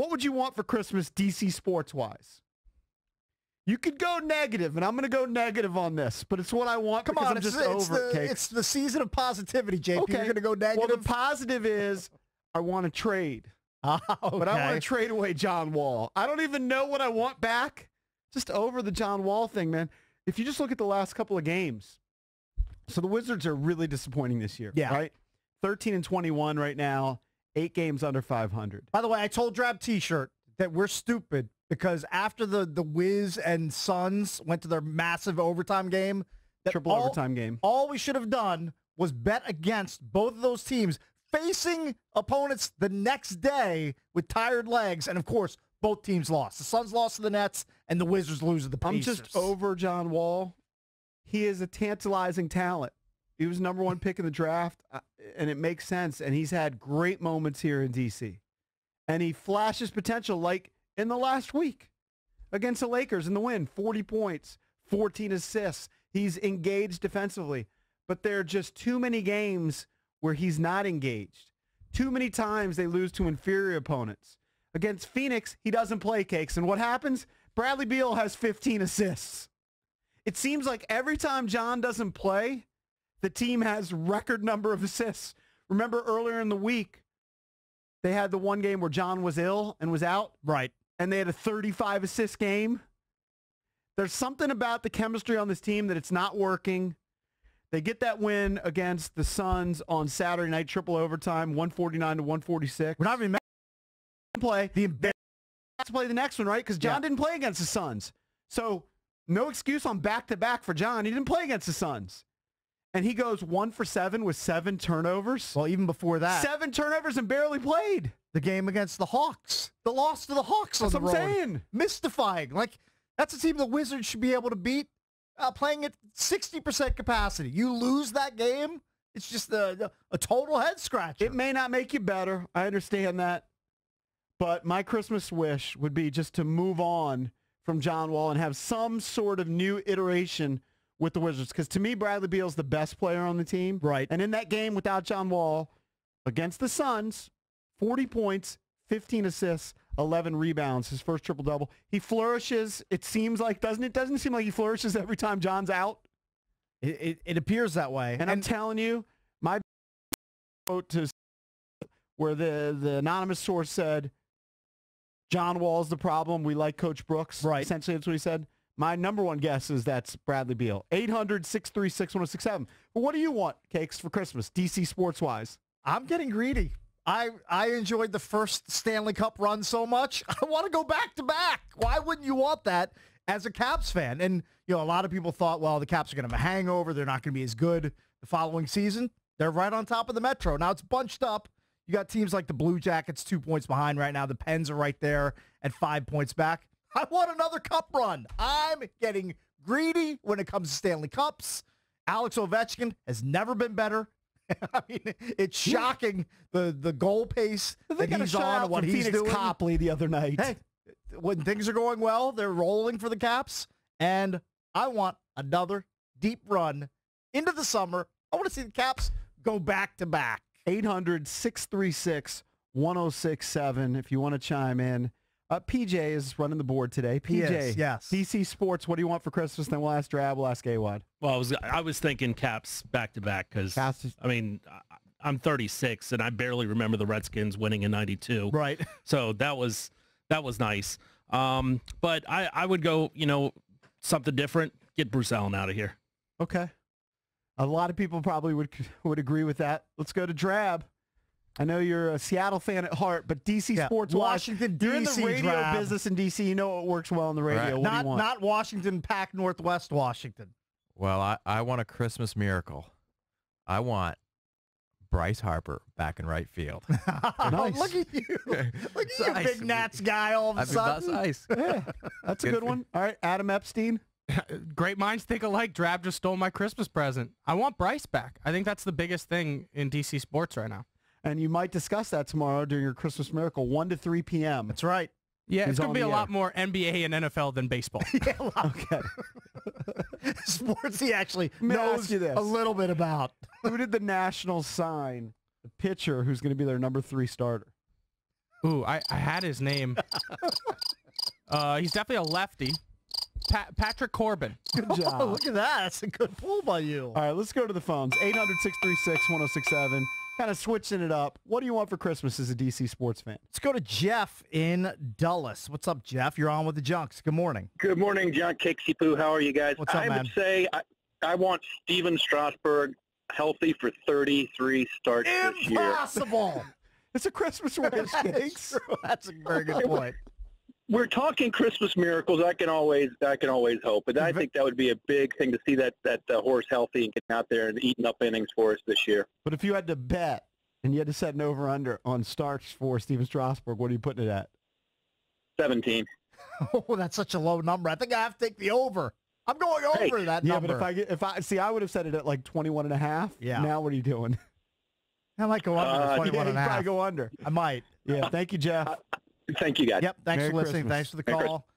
What would you want for Christmas, DC sports-wise? You could go negative, and I'm going to go negative on this, but it's what I want because I'm just over it, Cakes. It's the season of positivity, JP. Okay. You're going to go negative? Well, the positive is I want to trade. Okay. But I want to trade away John Wall. I don't even know what I want back. Just over the John Wall thing, man. If you just look at the last couple of games, so the Wizards are really disappointing this year, right? 13-21 right now, 8 games under 500. By the way, I told Drab T-shirt that we're stupid because after the Wiz and Suns went to their massive overtime game, Triple overtime game. All we should have done was bet against both of those teams facing opponents the next day with tired legs, and of course, both teams lost. The Suns lost to the Nets, and the Wizards lose to the Pacers. I'm just over John Wall. He is a tantalizing talent. He was number 1 pick in the draft, and it makes sense, and he's had great moments here in D.C. And he flashes potential like in the last week against the Lakers in the win, 40 points, 14 assists. He's engaged defensively, but there are just too many games where he's not engaged. Too many times they lose to inferior opponents. Against Phoenix, he doesn't play, Cakes. And what happens? Bradley Beal has 15 assists. It seems like every time John doesn't play, the team has record number of assists. Remember earlier in the week, they had the one game where John was ill and was out? Right. And they had a 35-assist game. There's something about the chemistry on this team that it's not working. They get that win against the Suns on Saturday night, triple overtime, 149-146. We're not even play. They have to play the next one, right? Because John didn't play against the Suns. So no excuse on back-to-back for John. He didn't play against the Suns. And he goes 1 for 7 with 7 turnovers. Well, even before that. 7 turnovers and barely played. The game against the Hawks. The loss to the Hawks on the road. That's what I'm saying. Mystifying. Like, that's a team the Wizards should be able to beat playing at 60% capacity. You lose that game, it's just a total head scratcher. It may not make you better. I understand that. But my Christmas wish would be just to move on from John Wall and have some sort of new iteration with the Wizards. Because to me, Bradley Beal's the best player on the team. Right. And in that game without John Wall, against the Suns, 40 points, 15 assists, 11 rebounds, his first triple-double. He flourishes, it seems like, doesn't it? Doesn't it seem like he flourishes every time John's out? It appears that way. And I'm telling you, my quote to where the anonymous source said, John Wall's the problem. We like Coach Brooks. Right. Essentially, that's what he said. My number one guess is that's Bradley Beal. 800-636-1067. But what do you want, Cakes, for Christmas, DC sports-wise? I'm getting greedy. I enjoyed the first Stanley Cup run so much. I want to go back-to-back. Why wouldn't you want that as a Caps fan? And, you know, a lot of people thought, well, the Caps are going to have a hangover. They're not going to be as good the following season. They're right on top of the Metro. Now it's bunched up. You got teams like the Blue Jackets 2 points behind right now. The Pens are right there at 5 points back. I want another cup run. I'm getting greedy when it comes to Stanley Cups. Alex Ovechkin has never been better. I mean, it's shocking the goal pace that he's on and what he's Phoenix doing. Copley the other night. Hey, when things are going well, they're rolling for the Caps, and I want another deep run into the summer. I want to see the Caps go back-to-back. 800-636-1067 if you want to chime in. PJ is running the board today. PJ, yes. DC Sports, what do you want for Christmas? Then we'll ask Drab, we'll ask AWOD. Well, I was thinking Caps back-to-back because, I mean, I'm 36, and I barely remember the Redskins winning in 92. Right. So that was nice. But I would go, you know, something different. Get Bruce Allen out of here. Okay. A lot of people probably would agree with that. Let's go to Drab. I know you're a Seattle fan at heart, but DC Sports Washington, you're in the DC, radio Drab. business in DC. You know what works well on the radio. Right. What do you want? Not Washington, Pac Northwest Washington. Well, I want a Christmas miracle. I want Bryce Harper back in right field. Nice. Look at you. Look at you, Ice. big Nats guy all of a sudden. Ice. Yeah, that's a good one. All right, Adam Epstein. Great minds think alike. Drab just stole my Christmas present. I want Bryce back. I think that's the biggest thing in DC sports right now. And you might discuss that tomorrow during your Christmas Miracle, 1 to 3 p.m. That's right. Yeah, He's it's going on to be the a air. lot more NBA and NFL than baseball. Okay. Sports he actually Let me knows ask you this. a little bit about. Who did the Nationals sign? The pitcher who's going to be their number 3 starter. Ooh, I had his name. He's definitely a lefty. Patrick Corbin. Good job. Oh, look at that. That's a good pull by you. All right, let's go to the phones. 800-636-1067. Kind of switching it up. What do you want for Christmas as a DC sports fan? Let's go to Jeff in Dulles. What's up, Jeff? You're on with the Junks. Good morning. Good morning, John Kixie Poo. How are you guys? What's up, I man? would say I want Steven Strasburg healthy for 33 starts this year. Impossible. It's a Christmas wish, Stinks. That's a very good point. We're talking Christmas miracles. I can always hope, but I think that would be a big thing to see that horse healthy and getting out there and eating up innings for us this year. But if you had to bet and you had to set an over-under on starts for Steven Strasburg, what are you putting it at? 17. Oh, that's such a low number. I think I have to take the over. I'm going over that Yeah, number. but I would have set it at like 21.5. Yeah. Now what are you doing? I might go under the 21 Yeah, and you a half. probably go under. I might. Yeah, thank you, Jeff. Thank you, guys. Yep. Thanks Merry for listening. Christmas. Thanks for the Merry call.